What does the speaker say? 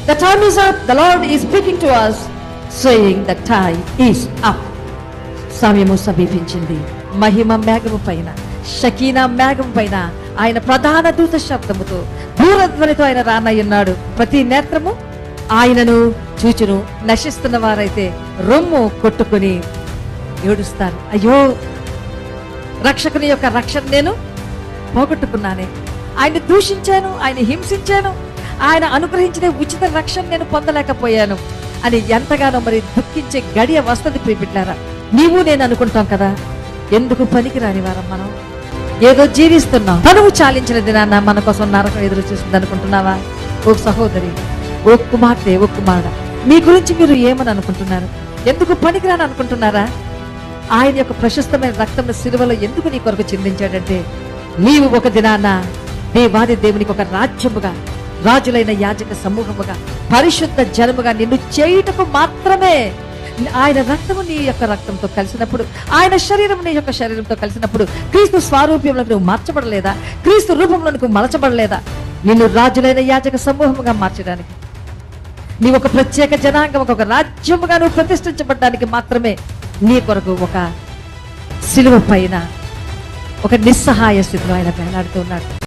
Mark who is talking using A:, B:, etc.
A: The time is up. The Lord is speaking to us, saying the time is up. సమయము సమీపించింది. మహిమ మేఘము పైన, షకీనా మేఘం పైన ఆయన ప్రధాన దూత శబ్దముతో దూరధ్వనితో ఆయన రానయ్యున్నాడు. ప్రతి నేత్రము ఆయనను చూచును. నశిస్తున్న వారైతే రొమ్ము కొట్టుకుని ఏడుస్తారు. అయ్యో, రక్షకుని యొక్క రక్షణ నేను పోగొట్టుకున్నానే, ఆయన దూషించాను, ఆయన హింసించాను, ఆయన అనుగ్రహించిన ఉచిత రక్షణ నేను పొందలేకపోయాను అని ఎంతగానో మరి దుఃఖించే గడియ వస్తది. ప్రియబిడ్డారా, నీవు నేను అనుకుంటాం కదా, ఎందుకు పనికిరాని వారం మనం, ఏదో జీవిస్తున్నాం, తనువు చాలించిన దినాన్న మన కోసం నరకం ఎదురు చూస్తుంది అనుకుంటున్నావా? ఓ సహోదరి, ఓ కుమార్తె, ఓ కుమారుడు, మీ గురించి మీరు ఏమని అనుకుంటున్నారు? ఎందుకు పనికిరాని అనుకుంటున్నారా? ఆయన యొక్క ప్రశస్తమైన రక్తం సిలువలో ఎందుకు నీ కొరకు చిందించాడంటే, నీవు ఒక దినాన దేవాది దేవునికి ఒక రాజ్యముగా, రాజులైన యాజక సమూహముగా, పరిశుద్ధ జనముగా నిన్ను చేయుటకు మాత్రమే. ఆయన రక్తము నీ యొక్క రక్తంతో కలిసినప్పుడు, ఆయన శరీరం నీ యొక్క శరీరంతో కలిసినప్పుడు క్రీస్తు స్వారూప్యంలో నువ్వు మార్చబడలేదా? క్రీస్తు రూపంలో నువ్వు మలచబడలేదా? నిన్ను రాజులైన యాజక సమూహముగా మార్చడానికి, నీ ఒక ప్రత్యేక జనాంగం, ఒక రాజ్యముగా నువ్వు ప్రతిష్ఠించబడడానికి మాత్రమే నీ కొరకు ఒక సిలువ పైన ఒక నిస్సహాయ స్థితిలో ఆయన వేలాడుతూ ఉన్నాడు.